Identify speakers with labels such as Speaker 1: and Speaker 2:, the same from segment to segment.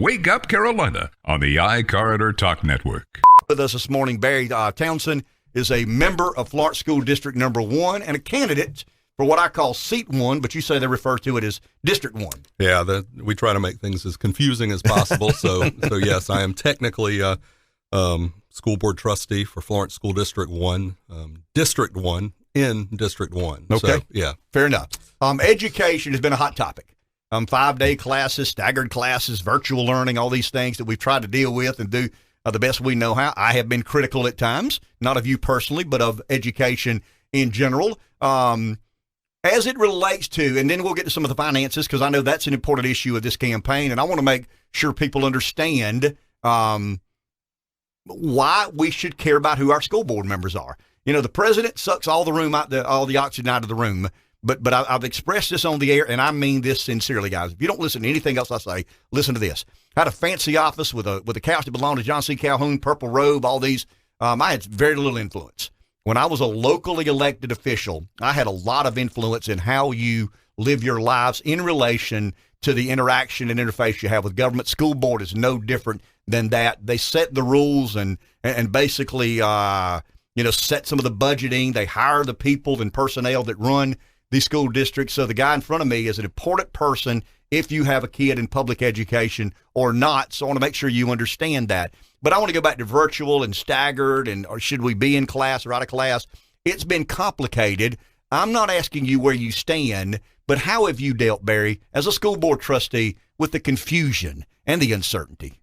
Speaker 1: Wake Up Carolina on the iCorridor Talk Network.
Speaker 2: With us this morning, Barry Townsend is a member of Florence School District Number 1 and a candidate for what I call Seat 1, but you say they refer to it as District 1.
Speaker 3: Yeah, we try to make things as confusing as possible. So yes, I am technically a school board trustee for Florence School District 1, District 1 in District 1.
Speaker 2: Okay.
Speaker 3: So, yeah.
Speaker 2: Fair enough. Education has been a hot topic. 5-day classes, staggered classes, virtual learning, all these things that we've tried to deal with and do the best we know how. I have been critical at times, not of you personally, but of education in general. As it relates to, and then we'll get to some of the finances, because I know that's an important issue of this campaign, and I want to make sure people understand why we should care about who our school board members are. You know, the president sucks all the oxygen out of the room, but I've expressed this on the air, and I mean this sincerely, guys. If you don't listen to anything else I say, listen to this. I had a fancy office with a couch that belonged to John C. Calhoun, purple robe, all these. I had very little influence. When I was a locally elected official, I had a lot of influence in how you live your lives in relation to the interaction and interface you have with government. School board is no different than that. They set the rules and basically, set some of the budgeting. They hire the people and personnel that run these school districts. So the guy in front of me is an important person if you have a kid in public education or not. So I want to make sure you understand that. But I want to go back to virtual and staggered or should we be in class or out of class? It's been complicated. I'm not asking you where you stand, but how have you dealt, Barry, as a school board trustee with the confusion and the uncertainty?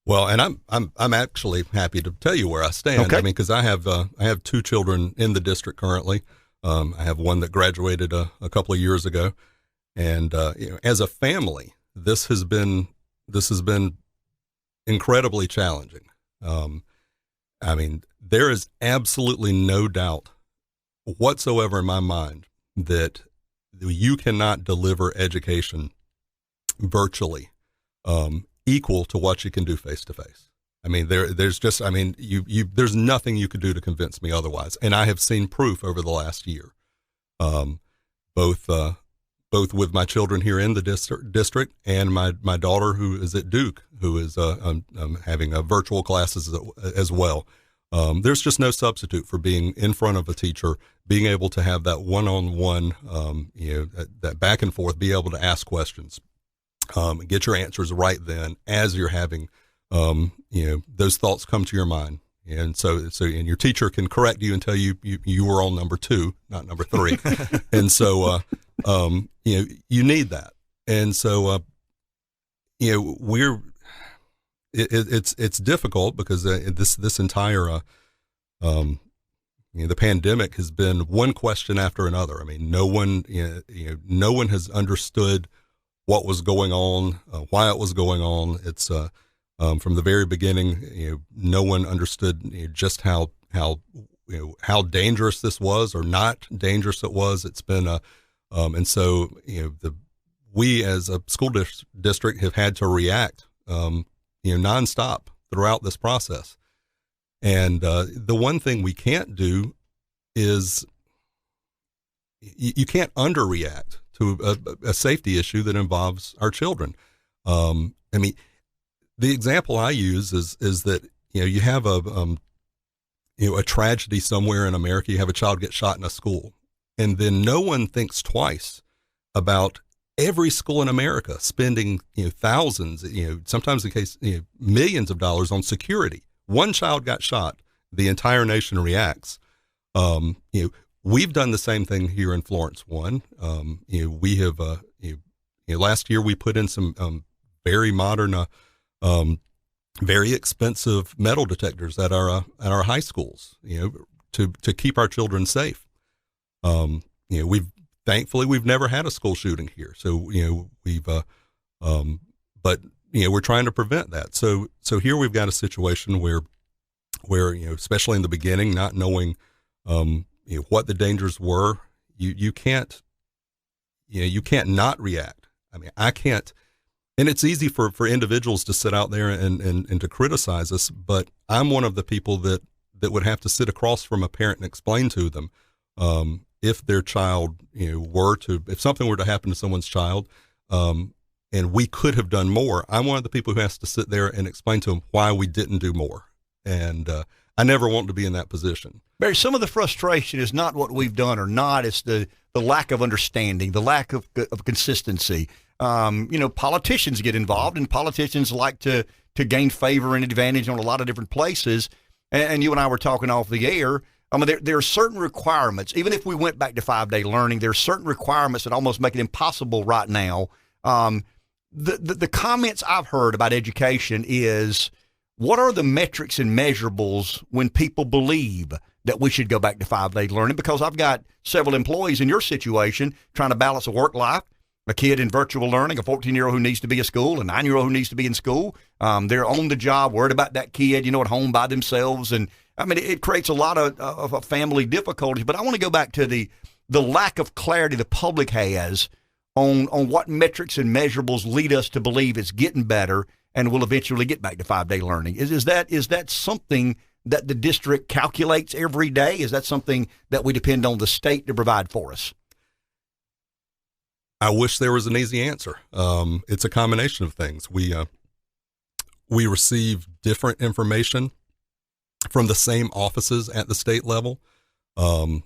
Speaker 3: Well, and I'm actually happy to tell you where I stand.
Speaker 2: Okay.
Speaker 3: I mean, because I have 2 children in the district currently. I have one that graduated a couple of years ago, and as a family, this has been incredibly challenging. I mean, there is absolutely no doubt whatsoever in my mind that you cannot deliver education virtually equal to what you can do face to face. I mean, there's nothing you could do to convince me otherwise. And I have seen proof over the last year, both with my children here in the district and my daughter who is at Duke, who is having virtual classes as well. There's just no substitute for being in front of a teacher, being able to have that one-on-one, that back and forth, be able to ask questions, get your answers right then as you're having, those thoughts come to your mind. And so and your teacher can correct you and tell you were on number 2, not number 3. And so, you need that. And so, it's difficult because this entire, the pandemic has been one question after another. I mean, no one has understood what was going on, why it was going on. It's, from the very beginning, no one understood just how dangerous this was or not dangerous it was. It's been and so we as a school district have had to react nonstop throughout this process. And the one thing we can't do is you can't underreact to a safety issue that involves our children. I mean, the example I use is that you have a tragedy somewhere in America. You have a child get shot in a school, and then no one thinks twice about every school in America spending thousands, sometimes in case millions of dollars on security. One child got shot, the entire nation reacts. We've done the same thing here in Florence. We have last year we put in some very modern. Very expensive metal detectors at our high schools, to keep our children safe. We've never had a school shooting here, so but we're trying to prevent that. So here we've got a situation where especially in the beginning, not knowing what the dangers were, you can't not react. I mean, I can't. And it's easy for individuals to sit out there and to criticize us, but I'm one of the people that would have to sit across from a parent and explain to them if their child, if something were to happen to someone's child, and we could have done more. I'm one of the people who has to sit there and explain to them why we didn't do more. And I never want to be in that position.
Speaker 2: Barry, some of the frustration is not what we've done or not. It's the lack of understanding, the lack of consistency. Politicians get involved, and politicians like to gain favor and advantage on a lot of different places. And you and I were talking off the air. I mean, there are certain requirements. Even if we went back to 5-day learning, there are certain requirements that almost make it impossible right now. The comments I've heard about education is, what are the metrics and measurables when people believe that we should go back to 5-day learning? Because I've got several employees in your situation trying to balance a work life, a kid in virtual learning, a 14-year-old who needs to be at school, a 9-year-old who needs to be in school. They're on the job, worried about that kid, at home by themselves. And I mean, it creates a lot of family difficulties. But I want to go back to the lack of clarity the public has on what metrics and measurables lead us to believe it's getting better and we'll eventually get back to 5-day learning. Is that something that the district calculates every day? Is that something that we depend on the state to provide for us?
Speaker 3: I wish there was an easy answer. It's a combination of things. We receive different information from the same offices at the state level. Our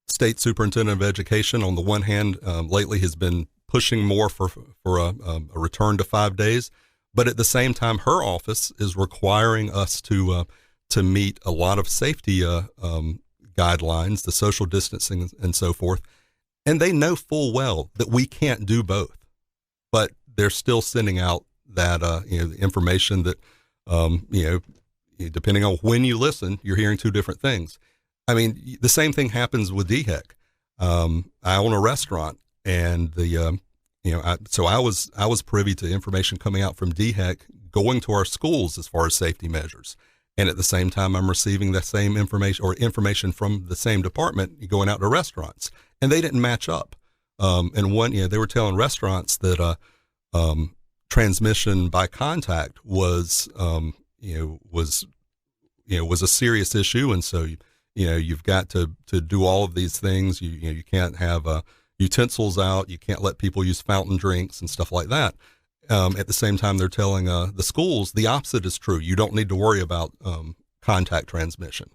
Speaker 3: state superintendent of education, on the one hand, lately has been pushing more for a return to 5 days, but at the same time, her office is requiring us to meet a lot of safety guidelines, the social distancing and so forth, and they know full well that we can't do both, but they're still sending out that information that depending on when you listen, you're hearing two different things. I mean, the same thing happens with DHEC. I own a restaurant, and so I was privy to information coming out from DHEC going to our schools as far as safety measures, and at the same time, I'm receiving the same information from the same department going out to restaurants, and they didn't match up. And one, they were telling restaurants that transmission by contact was a serious issue, and so you've got to do all of these things. You can't have utensils out. You can't let people use fountain drinks and stuff like that. At the same time, they're telling the schools the opposite is true. You don't need to worry about contact transmission.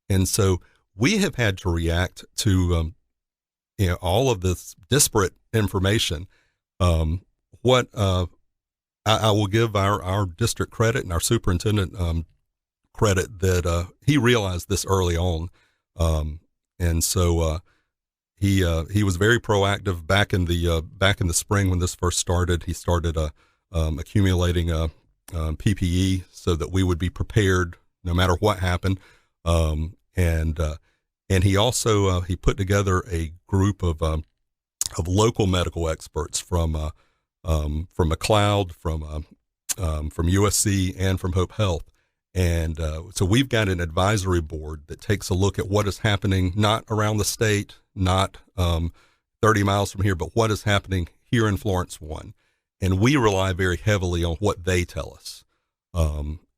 Speaker 3: And so we have had to react to all of this disparate information. What I will give our district credit and our superintendent credit that he realized this early on, and so he was very proactive back in the spring when this first started. He started accumulating PPE so that we would be prepared no matter what happened, and he also he put together a group of local medical experts from McLeod, from USC, and from Hope Health. And so we've got an advisory board that takes a look at what is happening, not around the state, not 30 miles from here, but what is happening here in Florence 1. And we rely very heavily on what they tell us.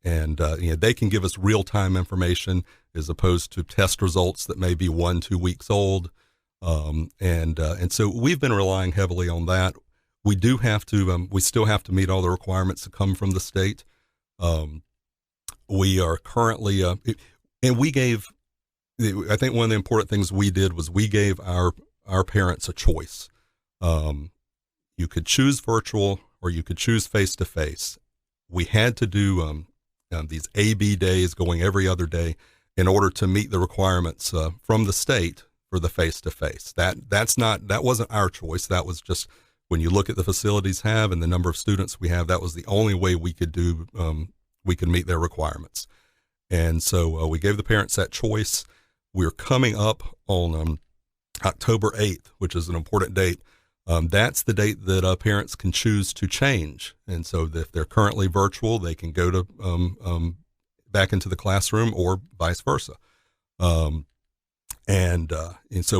Speaker 3: They can give us real-time information as opposed to test results that may be 1-2 weeks old. And so we've been relying heavily on that. We do have to, we still have to meet all the requirements that come from the state. We are currently, and we gave, I think one of the important things we did was we gave our parents a choice. You could choose virtual or you could choose face-to-face. We had to do these A-B days going every other day in order to meet the requirements from the state for the face-to-face. That wasn't our choice. That was just, when you look at the facilities have and the number of students we have, that was the only way we could do, we could meet their requirements. And so we gave the parents that choice. We're coming up on October 8th, which is an important date. That's the date that parents can choose to change. And so if they're currently virtual, they can go to back into the classroom or vice versa. And so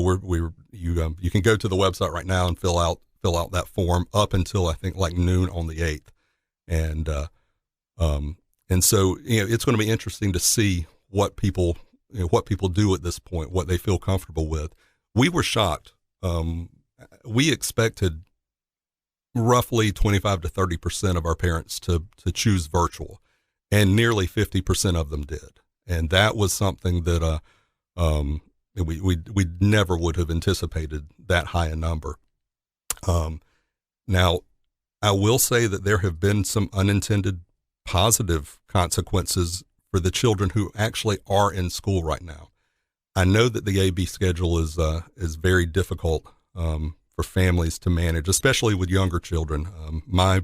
Speaker 3: you can go to the website right now and fill out that form up until I think like noon on the 8th. And so it's going to be interesting to see what people do at this point, what they feel comfortable with. We were shocked we expected roughly 25 to 30% of our parents to choose virtual, and nearly 50% of them did. And that was something that we never would have anticipated that high a number. Now, I will say that there have been some unintended positive consequences for the children who actually are in school right now. I know that the AB schedule is very difficult for families to manage, especially with younger children. My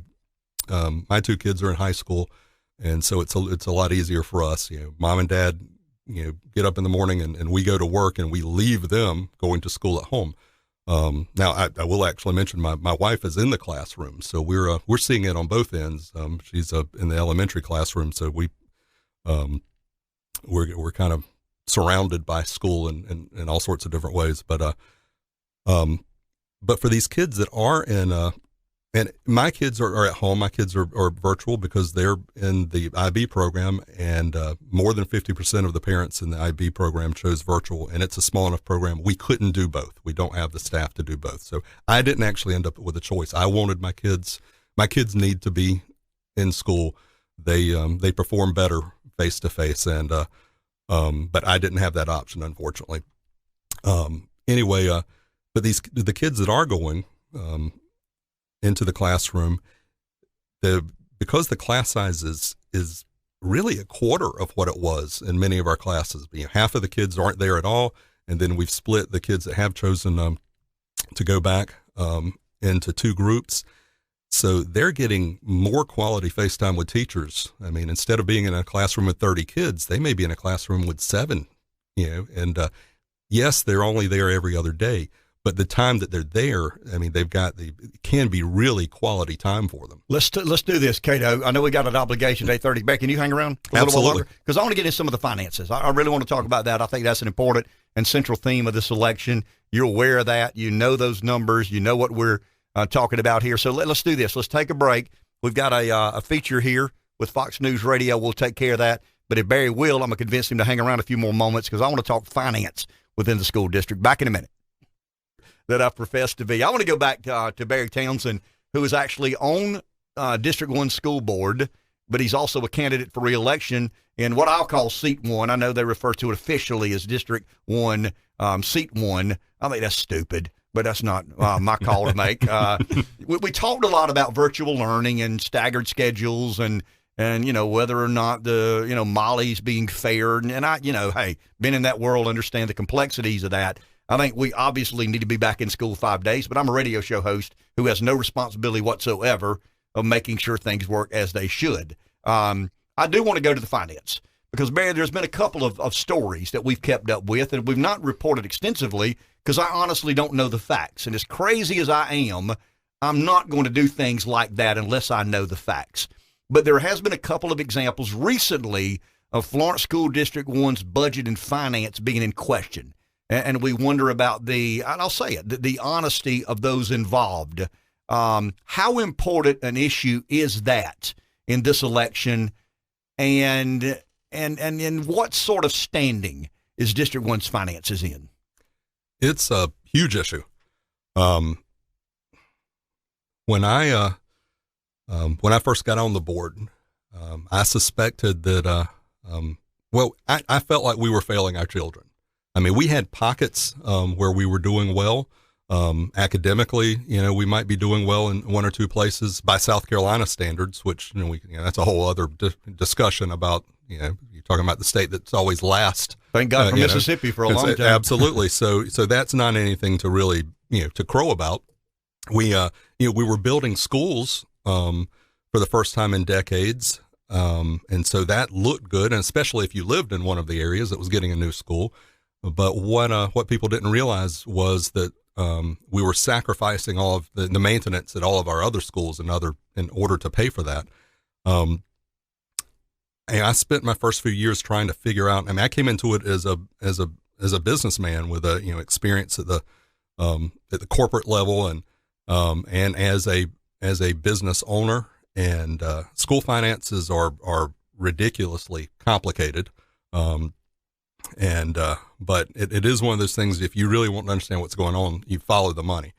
Speaker 3: two kids are in high school, and so it's a lot easier for us. Mom and dad, get up in the morning and we go to work, and we leave them going to school at home. Now I will actually mention my wife is in the classroom, so we're seeing it on both ends. She's in the elementary classroom, so we're kind of surrounded by school in all sorts of different ways. But for these kids that are in, and my kids are at home, my kids are virtual because they're in the IB program, and more than 50% of the parents in the IB program chose virtual, and it's a small enough program. We couldn't do both. We don't have the staff to do both. So I didn't actually end up with a choice. I wanted my kids need to be in school. They perform better face to face, and but I didn't have that option, unfortunately. Anyway, but the kids that are going into the classroom, because the class size is really a quarter of what it was in many of our classes. Half of the kids aren't there at all, and then we've split the kids that have chosen to go back into two groups. So they're getting more quality face time with teachers. I mean, instead of being in a classroom with 30 kids, they may be in a classroom with 7, and yes, they're only there every other day, but the time that they're there, I mean, it can be really quality time for them.
Speaker 2: Let's do this, Cato. I know we got an obligation at 8:30. Beck, can you hang around a little while longer? Because I want to get into some of the finances. I really want to talk about that. I think that's an important and central theme of this election. You're aware of that. You know those numbers. You know what we're talking about here. So let's do this. Let's take a break. We've got a feature here with Fox News Radio. We'll take care of that. But if Barry will, I'm going to convince him to hang around a few more moments because I want to talk finance within the school district. Back in a minute. That I profess to be. I want to go back to Barry Townsend, who is actually on District 1 school board, but he's also a candidate for re-election in what I'll call Seat 1. I know they refer to it officially as District 1, Seat 1. I think that's stupid, but that's not my call to make. We talked a lot about virtual learning and staggered schedules and whether or not the, Molly's being fair. And I, hey, been in that world, understand the complexities of that. I think we obviously need to be back in school 5 days, but I'm a radio show host who has no responsibility whatsoever of making sure things work as they should. I do want to go to the finance because, Barry, there's been a couple of stories that we've kept up with and we've not reported extensively because I honestly don't know the facts. And as crazy as I am, I'm not going to do things like that unless I know the facts. But there has been a couple of examples recently of Florence School District 1's budget and finance being in question. And we wonder about and I'll say it, the honesty of those involved. How important an issue is that in this election, and what sort of standing is District 1's finances in?
Speaker 3: It's a huge issue. When I first got on the board, I suspected that I felt like we were failing our children. I mean, we had pockets where we were doing well academically. We might be doing well in one or two places by South Carolina standards, which that's a whole other discussion about. You're talking about the state that's always last.
Speaker 2: Thank God for Mississippi for a long time.
Speaker 3: Absolutely. So that's not anything to really to crow about. We were building schools for the first time in decades, and so that looked good, and especially if you lived in one of the areas that was getting a new school. But what people didn't realize was that we were sacrificing all of the maintenance at all of our other schools in order to pay for that. And I spent my first few years trying to figure out. I mean, I came into it as a businessman with experience at the corporate level and as a business owner. And school finances are ridiculously complicated. But it is one of those things, if you really want to understand what's going on, you follow the money.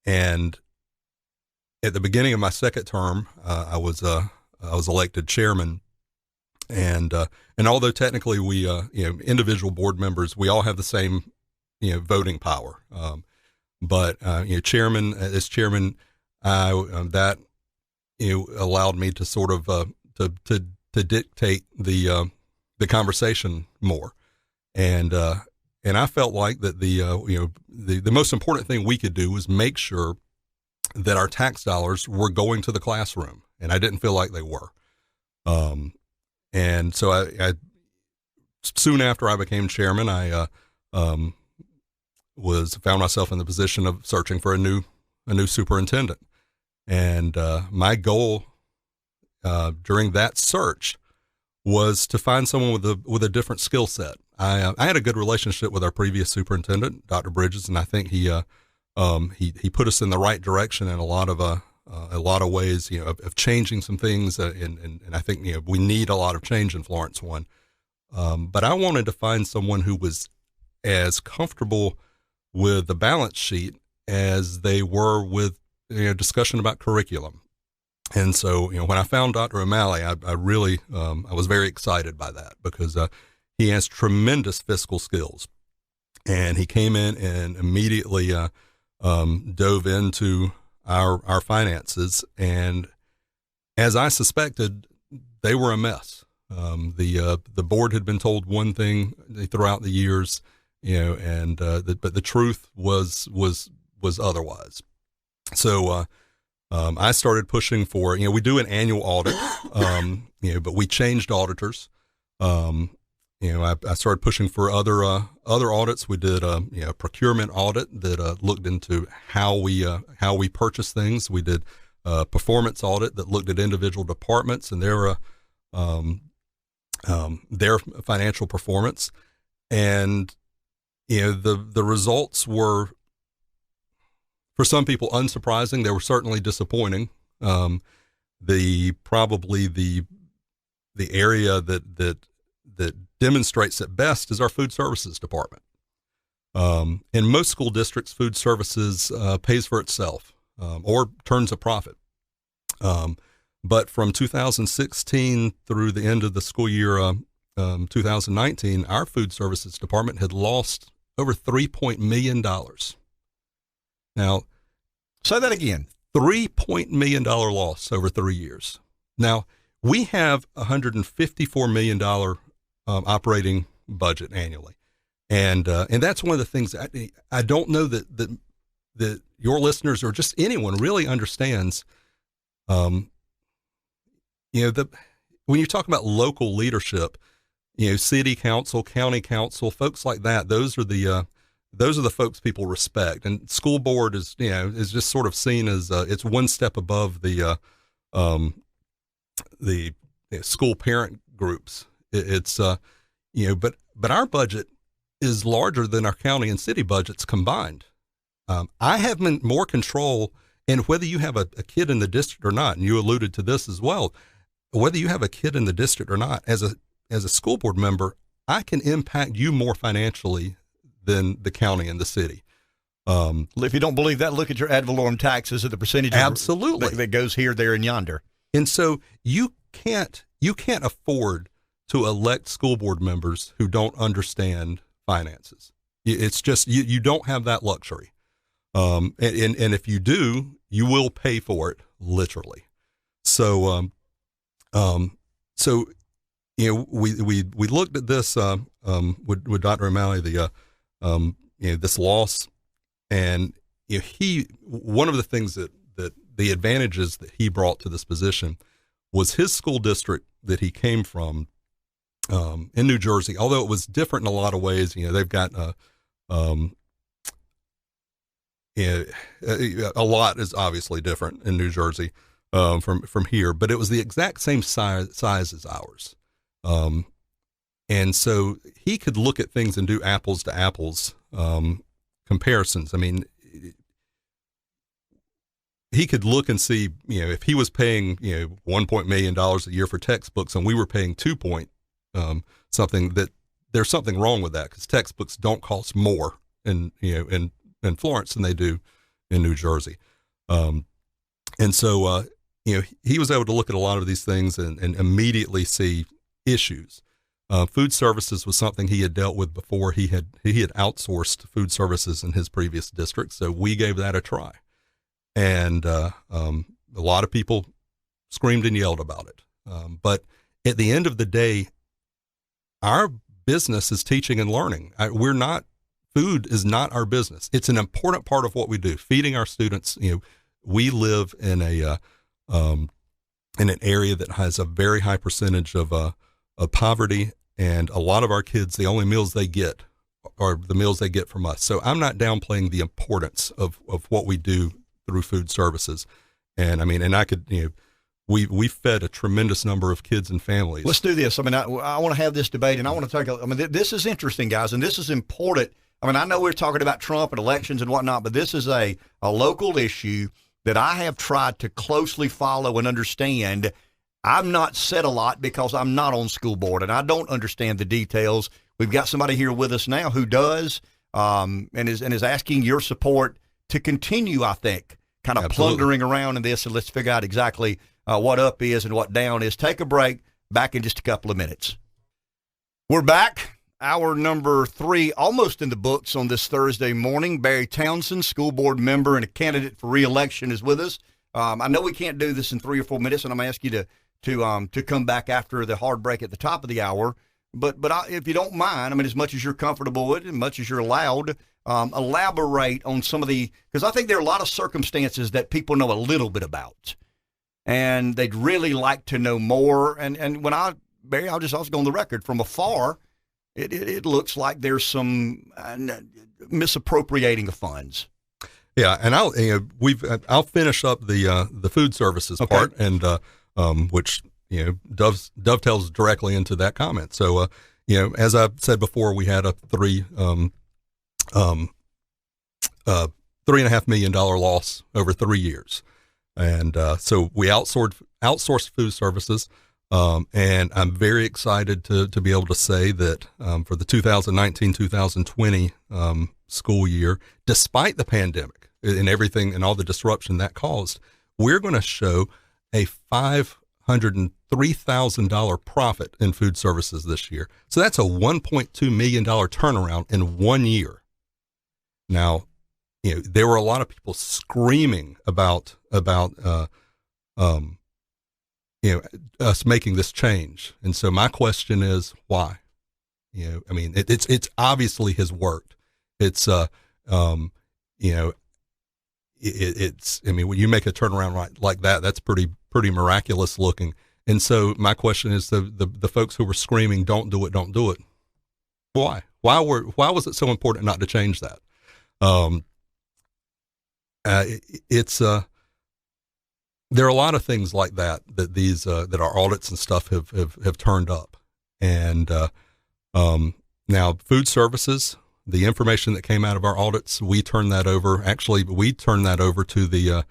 Speaker 3: And at the beginning of my second term, I was elected chairman, and although technically we individual board members, we all have the same voting power, but chairman as chairman, that allowed me to sort of to dictate the conversation more, and I felt like that the most important thing we could do was make sure that our tax dollars were going to the classroom, and I didn't feel like they were. And so I soon after I became chairman, I found myself in the position of searching for a new superintendent, and my goal during that search was to find someone with a different skill set. I had a good relationship with our previous superintendent, Dr. Bridges, and I think he put us in the right direction in a lot of ways, of changing some things, and I think we need a lot of change in Florence One. But I wanted to find someone who was as comfortable with the balance sheet as they were with discussion about curriculum. And so when I found Dr. O'Malley, I really I was very excited by that, because he has tremendous fiscal skills, and he came in and immediately dove into our finances, and as I suspected, they were a mess. The board had been told one thing throughout the years, but the truth was otherwise. So I started pushing for, we do an annual audit, but we changed auditors. I started pushing for other audits. We did a procurement audit that looked into how we purchase things. We did a performance audit that looked at individual departments and their financial performance. And the results were, for some people, unsurprising. They were certainly disappointing. The area that demonstrates it best is our food services department. In most school districts, food services pays for itself or turns a profit. But from 2016 through the end of the school year 2019, our food services department had lost over $3 million. Now,
Speaker 2: say that again.
Speaker 3: $3 million loss over 3 years. Now, we have $154 million operating budget annually, and that's one of the things that I don't know that your listeners or just anyone really understands. When you talk about local leadership, city council, county council, folks like that, those are the folks people respect, and school board is just sort of seen as it's one step above the school parent groups. But our budget is larger than our county and city budgets combined. I have more control, and whether you have a kid in the district or not, and you alluded to this as well, whether you have a kid in the district or not, as a school board member, I can impact you more financially than the county and the city.
Speaker 2: If you don't believe that, look at your ad valorem taxes at the percentage
Speaker 3: absolutely
Speaker 2: that goes here, there, and yonder.
Speaker 3: And so you can't afford to elect school board members who don't understand finances. It's just you don't have that luxury. And if you do, you will pay for it literally. So we looked at this with Dr. O'Malley, this loss, and one of the things that the advantages that he brought to this position was his school district that he came from in New Jersey. Although it was different in a lot of ways, they've got a lot is obviously different in New Jersey from here, but it was the exact same size as ours. And so he could look at things and do apples to apples comparisons. I mean, he could look and see, if he was paying, $1 million a year for textbooks and we were paying something, that there's something wrong with that, because textbooks don't cost more in in Florence than they do in New Jersey. And so, he was able to look at a lot of these things and immediately see issues. Food services was something he had dealt with before. He had outsourced food services in his previous district, so we gave that a try. And a lot of people screamed and yelled about it. But at the end of the day, our business is teaching and learning. Food is not our business. It's an important part of what we do, feeding our students. We live in in an area that has a very high percentage of poverty, and a lot of our kids, the only meals they get are the meals they get from us. So I'm not downplaying the importance of what we do through food services. And I could, we fed a tremendous number of kids and families.
Speaker 2: Let's do this. I want to have this debate, and I want to take this is interesting, guys, and this is important. I know we're talking about Trump and elections and whatnot, but this is a local issue that I have tried to closely follow and understand. I've not said a lot because I'm not on school board and I don't understand the details. We've got somebody here with us now who does, and is asking your support to continue, I think, kind of plundering around in this, and let's figure out exactly what up is and what down is. Take a break. Back in just a couple of minutes. We're back. Hour number 3, almost in the books on this Thursday morning. Barry Townsend, school board member and a candidate for re-election, is with us. I know we can't do this in 3 or 4 minutes, and I'm going to ask you to come back after the hard break at the top of the hour. But if you don't mind, as much as you're comfortable with it, as much as you're allowed, elaborate on some of because I think there are a lot of circumstances that people know a little bit about, and they'd really like to know more. And Barry, I'll just go on the record from afar. It looks like there's some misappropriating of funds.
Speaker 3: Yeah, and I'll finish up the food services part, and which dovetails directly into that comment. So as I've said before, we had a $3.5 million loss over 3 years, and so we outsourced food services. And I'm very excited to be able to say that for the 2019-2020 school year, despite the pandemic and everything and all the disruption that caused, we're going to show a $503,000 profit in food services this year. So that's a $1.2 million turnaround in 1 year. Now, there were a lot of people screaming about us making this change. And so my question is why? It's obviously has worked. It's, when you make a turnaround like that, that's pretty miraculous looking. And so my question is the folks who were screaming, don't do it. Why? Why was it so important not to change that? There are a lot of things like that these that our audits and stuff have turned up, and now food services, the information that came out of our audits, we turned that over. Actually, we turned that over to the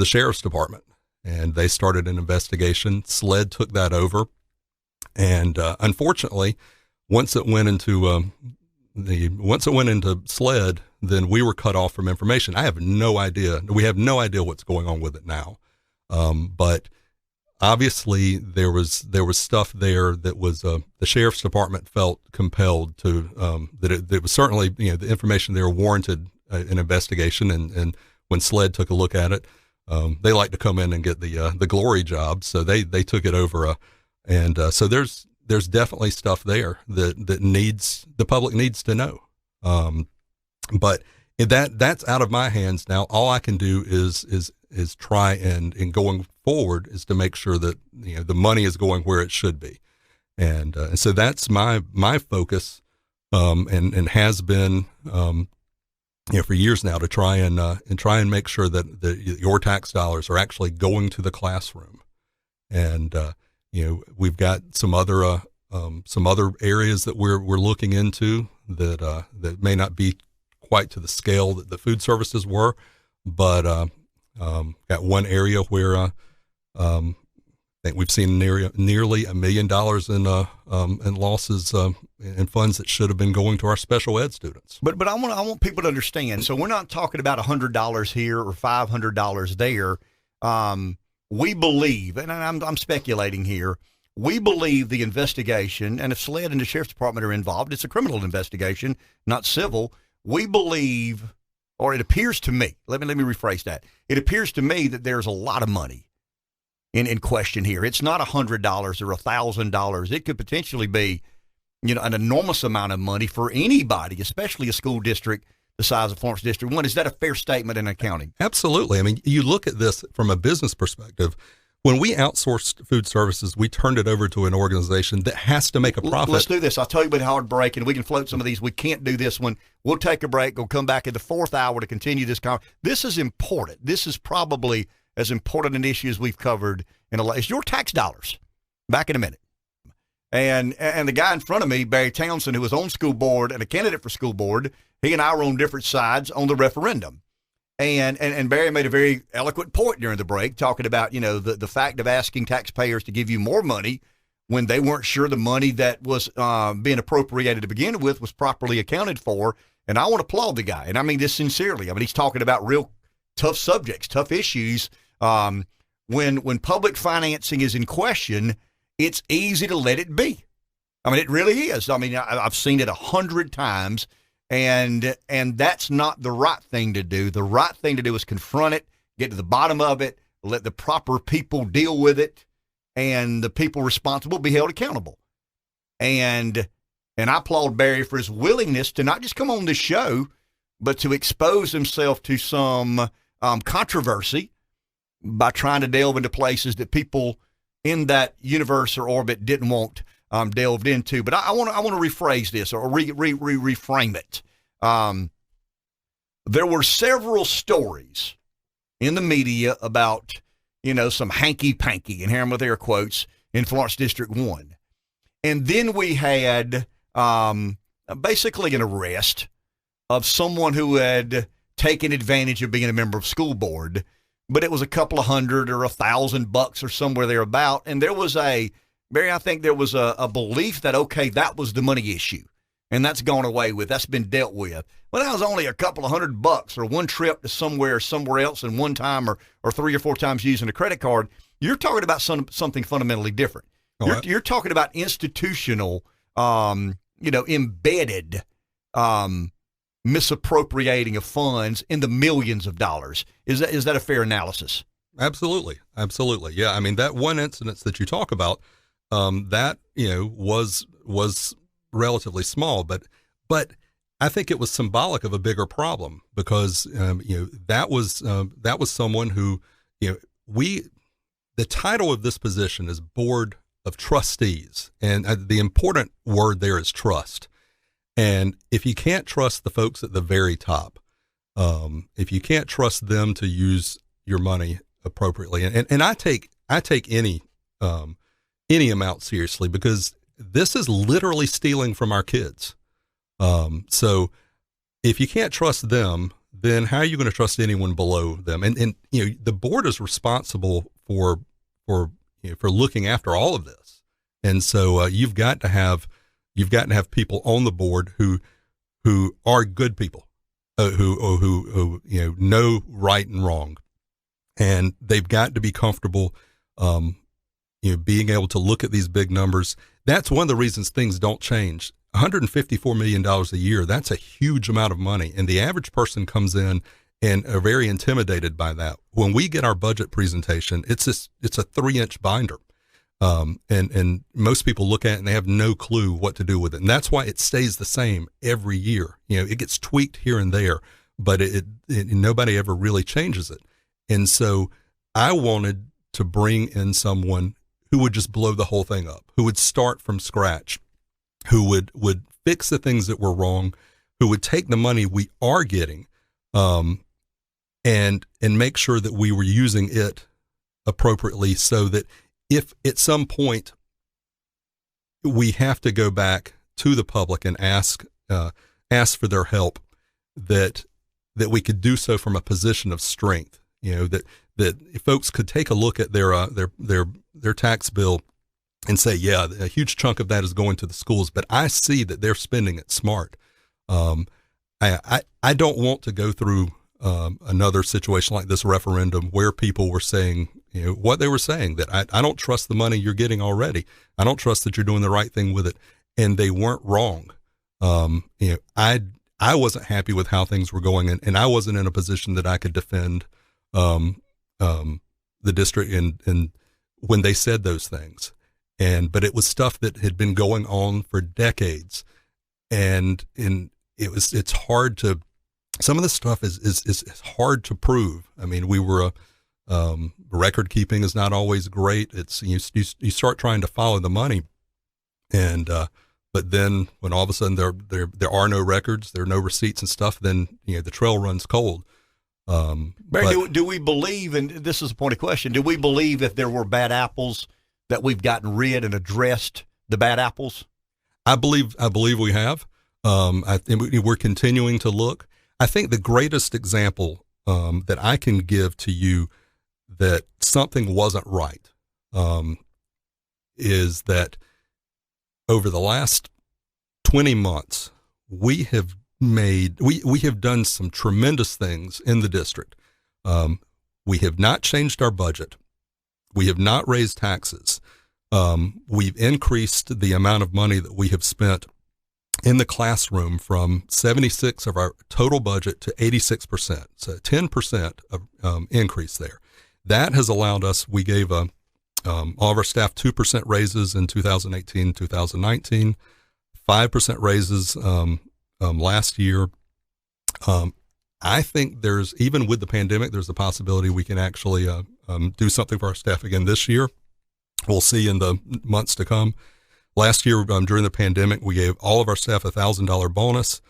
Speaker 3: sheriff's department, and they started an investigation. SLED took that over, and unfortunately, once it went into SLED, then we were cut off from information. I have no idea. We have no idea what's going on with it now. But obviously there was stuff there that was, the sheriff's department felt compelled to, that it was certainly, the information there warranted an investigation. And when SLED took a look at it, they like to come in and get the glory job. So they took it over. So there's definitely stuff there that the public needs to know. But that's out of my hands now. All I can do is try and going forward is to make sure that the money is going where it should be, and so that's my focus, and has been for years now, to try and make sure that your tax dollars are actually going to the classroom, and we've got some other areas that we're looking into that may not be quite to the scale that the food services were, but got one area where I think we've seen nearly $1 million in losses and funds that should have been going to our special ed students.
Speaker 2: But I want people to understand. So we're not talking about $100 here or $500 there. We believe, and I'm speculating here, we believe the investigation, and if SLED and the Sheriff's Department are involved, it's a criminal investigation, not civil. We believe, or it appears to me, let me rephrase that. It appears to me that there's a lot of money in question here. It's not $100 or $1,000. It could potentially be, an enormous amount of money for anybody, especially a school district the size of Florence District 1. Is that a fair statement in accounting?
Speaker 3: Absolutely. I mean, you look at this from a business perspective. When we outsourced food services, we turned it over to an organization that has to make a profit.
Speaker 2: Let's do this. I'll tell you about a hard break, and we can float some of these. We can't do this one. We'll take a break. We'll come back in the fourth hour to continue this conversation. This is important. This is probably as important an issue as we've covered in a lot. It's your tax dollars. Back in a minute. And the guy in front of me, Barry Townsend, who was on school board and a candidate for school board, he and I were on different sides on the referendum. And Barry made a very eloquent point during the break, talking about, the fact of asking taxpayers to give you more money when they weren't sure the money that was being appropriated to begin with was properly accounted for. And I want to applaud the guy. And I mean this sincerely. I mean, he's talking about real tough subjects, tough issues. When public financing is in question, it's easy to let it be. I mean, it really is. I mean, I've seen it 100 times. And that's not the right thing to do. The right thing to do is confront it, get to the bottom of it, let the proper people deal with it, and the people responsible be held accountable. And I applaud Barry for his willingness to not just come on this show, but to expose himself to some controversy by trying to delve into places that people in that universe or orbit didn't want delved into. But I want to rephrase this or reframe it. There were several stories in the media about, some hanky-panky, and here I'm with air quotes, in Florence District 1. And then we had basically an arrest of someone who had taken advantage of being a member of school board, but it was a couple of $100 or $1,000 or somewhere thereabout. And there was Barry, I think there was a belief that, okay, that was the money issue, and that's gone away with. That's been dealt with. Well, that was only a couple of $100 or one trip to somewhere else and one time or 3 or 4 times using a credit card. You're talking about something fundamentally different. You're talking about institutional, embedded misappropriating of funds in the millions of dollars. Is that a fair analysis?
Speaker 3: Absolutely. Yeah. I mean, that one incident that you talk about, that, was relatively small, but I think it was symbolic of a bigger problem because, that was someone who, the title of this position is Board of Trustees. And the important word there is trust. And if you can't trust the folks at the very top, if you can't trust them to use your money appropriately, and I take any amount seriously because this is literally stealing from our kids. So if you can't trust them, then how are you going to trust anyone below them? And the board is responsible for looking after all of this. And so you've got to have people on the board who are good people, who know right and wrong, and they've got to be comfortable, being able to look at these big numbers. That's one of the reasons things don't change. $154 million a year, that's a huge amount of money. And the average person comes in and are very intimidated by that. When we get our budget presentation, it's a 3-inch binder. And most people look at it and they have no clue what to do with it. And that's why it stays the same every year. It gets tweaked here and there, but nobody ever really changes it. And so I wanted to bring in someone who would just blow the whole thing up, who would start from scratch, who would fix the things that were wrong, who would take the money we are getting, and make sure that we were using it appropriately, so that if at some point we have to go back to the public and ask for their help, that we could do so from a position of strength. That folks could take a look at their tax bill and say, yeah, a huge chunk of that is going to the schools, but I see that they're spending it smart. I don't want to go through another situation like this referendum where people were saying, what they were saying, that I don't trust the money you're getting already. I don't trust that you're doing the right thing with it. And they weren't wrong. I wasn't happy with how things were going, and I wasn't in a position that I could defend the district and when they said those things. But it was stuff that had been going on for decades. And it's hard to, some of this stuff is hard to prove. I mean, we were, record keeping is not always great. It's, you start trying to follow the money, and, but then when all of a sudden there are no records, there are no receipts and stuff, then, the trail runs cold.
Speaker 2: Barry, do we believe, and this is a point of question, do we believe if there were bad apples that we've gotten rid and addressed the bad apples?
Speaker 3: I believe we have. I think we're continuing to look. I think the greatest example that I can give to you that something wasn't right is that over the last 20 months, we have done some tremendous things in the district. We have not changed our budget. We have not raised taxes. We've increased the amount of money that we have spent in the classroom from 76 of our total budget to 86%. So 10% of increase there. That has allowed us, we gave all of our staff 2% raises in 2018, 2019, 5% raises last year. I think there's, even with the pandemic, there's a possibility we can actually do something for our staff again this year. We'll see in the months to come. Last year, during the pandemic, we gave all of our staff a $1,000 bonus.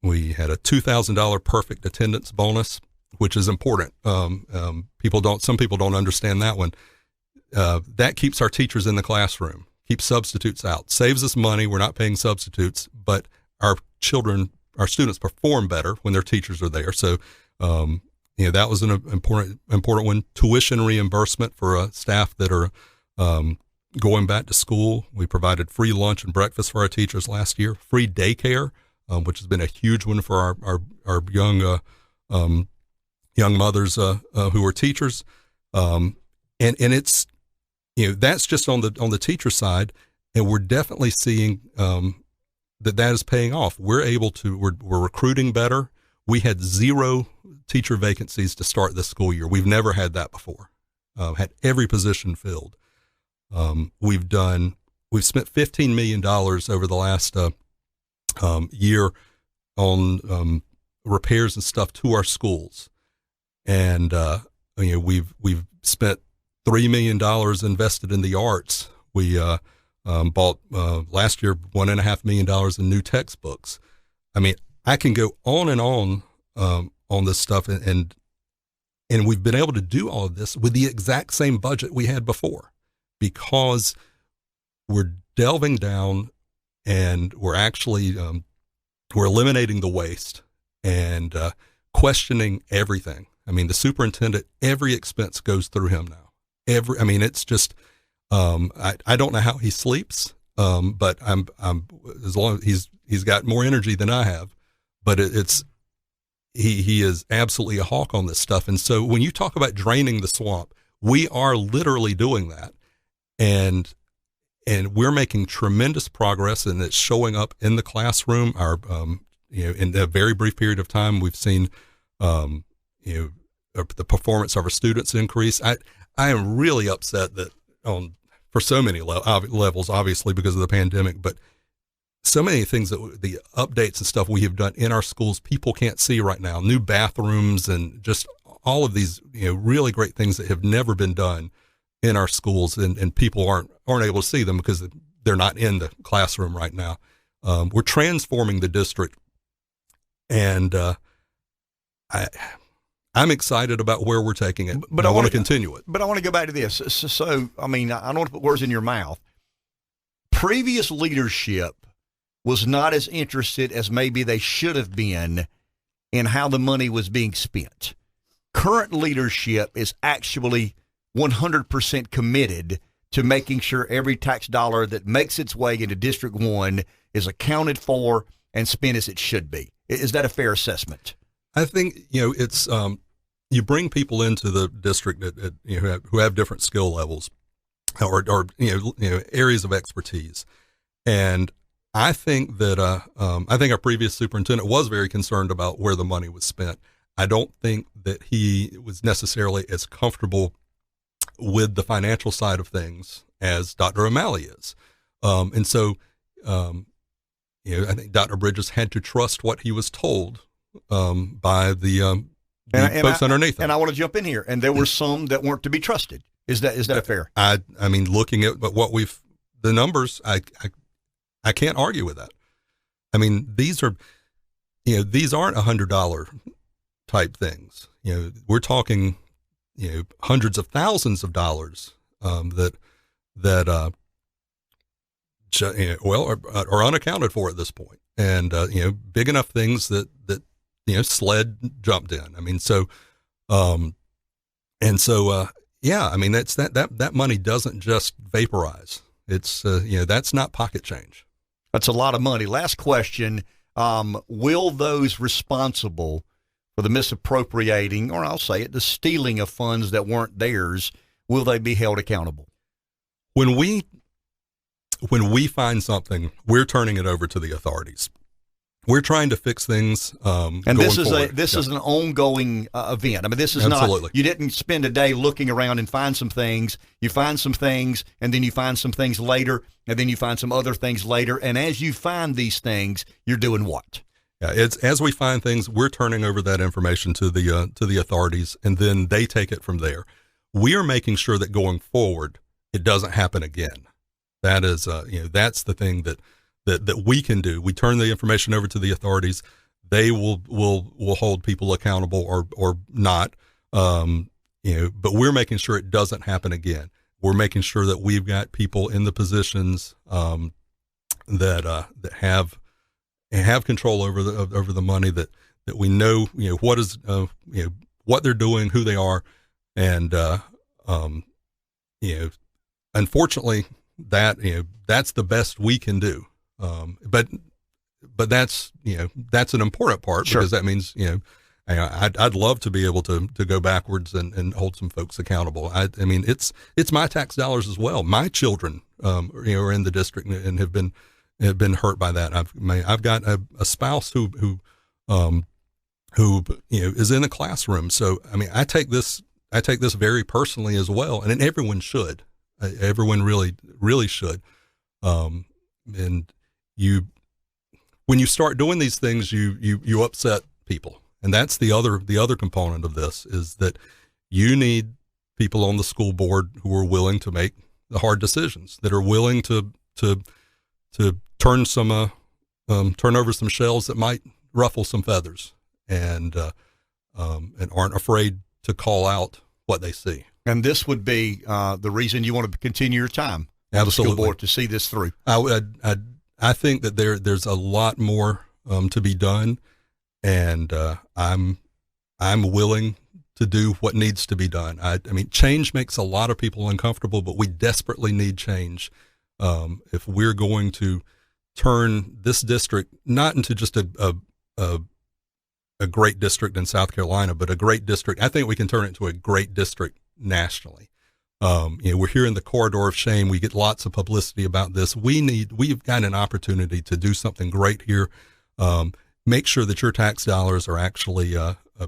Speaker 3: We had a $2,000 perfect attendance bonus, which is important. Some people don't understand that one. That keeps our teachers in the classroom, keeps substitutes out, saves us money. We're not paying substitutes, but our students perform better when their teachers are there. So, that was an important one. Tuition reimbursement for staff that are going back to school. We provided free lunch and breakfast for our teachers last year. Free daycare, which has been a huge one for our young mothers who are teachers. And it's, that's just on the teacher side, and we're definitely seeing that is paying off. We're recruiting better. We had 0 teacher vacancies to start this school year. We've never had that before. Had every position filled. We've spent $15 million over the last year on repairs and stuff to our schools, and we've spent $3 million invested in the arts. We bought last year $1.5 million in new textbooks. I mean, I can go on and on this stuff, and we've been able to do all of this with the exact same budget we had before, because we're delving down and we're actually we're eliminating the waste and questioning everything. I mean, the superintendent, every expense goes through him now. It's just I don't know how he sleeps, but I'm as long as he's got more energy than I have, but he is absolutely a hawk on this stuff. And so when you talk about draining the swamp, we are literally doing that. And we're making tremendous progress, and it's showing up in the classroom. Our, in a very brief period of time, we've seen, the performance of our students increase. I am really upset that for so many levels, obviously because of the pandemic, but so many things the updates and stuff we have done in our schools, people can't see right now. New bathrooms and just all of these, really great things that have never been done in our schools, and people aren't able to see them because they're not in the classroom right now. We're transforming the district, and I'm excited about where we're taking it, but I want to continue it. But
Speaker 2: I want to go back to this. So, I mean, I don't want to put words in your mouth. Previous leadership was not as interested as maybe they should have been in how the money was being spent. Current leadership is actually 100% committed to making sure every tax dollar that makes its way into District 1 is accounted for and spent as it should be. Is that a fair assessment?
Speaker 3: I think, it's you bring people into the district who have different skill levels or areas of expertise. And I think that I think our previous superintendent was very concerned about where the money was spent. I don't think that he was necessarily as comfortable with the financial side of things as Dr. O'Malley is. And so, I think Dr. Bridges had to trust what he was told by the folks underneath him.
Speaker 2: And I want to jump in here. And there were some that weren't to be trusted. Is that fair?
Speaker 3: I mean, looking at what the numbers, I can't argue with that. I mean, these aren't $100 type things. We're talking, hundreds of thousands of dollars that are unaccounted for at this point. And big enough things that SLED jumped in. I mean, yeah. I mean, that's that money doesn't just vaporize. It's that's not pocket change.
Speaker 2: That's a lot of money. Last question. Will those responsible for the misappropriating, or I'll say it, the stealing of funds that weren't theirs, will they be held accountable?
Speaker 3: When we find something, we're turning it over to the authorities. We're trying to fix things.
Speaker 2: And this is an ongoing event. I mean, this is
Speaker 3: Absolutely.
Speaker 2: not, you didn't spend a day looking around and find some things. You find some things, and then you find some things later, and then you find some other things later. And as you find these things, you're doing what?
Speaker 3: Yeah, it's as we find things, we're turning over that information to the authorities, and then they take it from there. We are making sure that going forward, it doesn't happen again. That is, that's the thing that we can do. We turn the information over to the authorities. They will hold people accountable or not. But we're making sure it doesn't happen again. We're making sure that we've got people in the positions that have control over the money, that we know what is what they're doing, who they are, and unfortunately that's the best we can do. But that's an important part. Sure. Because that means I'd love to be able to go backwards and hold some folks accountable. I mean it's my tax dollars as well. My children are in the district and have been hurt by that. I've got a spouse who is in a classroom. So I mean I take this very personally as well, and everyone should. Everyone really should. And when you start doing these things, you upset people. And that's the other component of this, is that you need people on the school board who are willing to make the hard decisions, that are willing to turn over some shells that might ruffle some feathers, and aren't afraid to call out what they see.
Speaker 2: And this would be the reason you want to continue your time on the school board, to see this through.
Speaker 3: I think that there's a lot more to be done, and I'm willing to do what needs to be done. I mean, change makes a lot of people uncomfortable, but we desperately need change if we're going to turn this district not into just a great district in South Carolina, but a great district. I think we can turn it into a great district nationally. We're here in the corridor of shame. We get lots of publicity about this. We've got an opportunity to do something great here. Make sure that your tax dollars are actually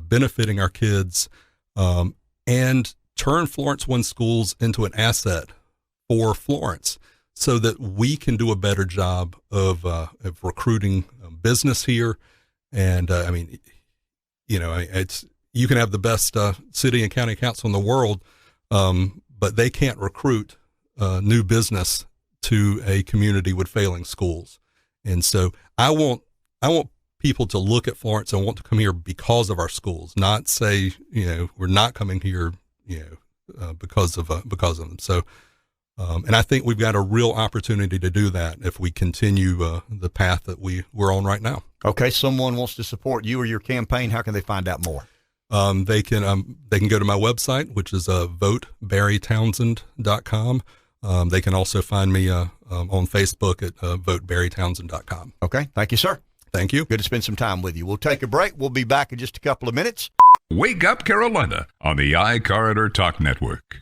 Speaker 3: benefiting our kids, and turn Florence One Schools into an asset for Florence, so that we can do a better job of recruiting business here. And I mean, you can have the best city and county council in the world, but they can't recruit new business to a community with failing schools. And so I want people to look at Florence and want to come here because of our schools, not say, we're not coming here, because of them. So, and I think we've got a real opportunity to do that if we continue the path that we're on right now.
Speaker 2: Okay. Someone wants to support you or your campaign. How can they find out more? They
Speaker 3: can go to my website, which is votebarrytownsend.com. They can also find me on Facebook at votebarrytownsend.com.
Speaker 2: Okay. Thank you, sir.
Speaker 3: Thank you.
Speaker 2: Good to spend some time with you. We'll take a break. We'll be back in just a couple of minutes.
Speaker 1: Wake Up Carolina on the iCarrier Talk Network.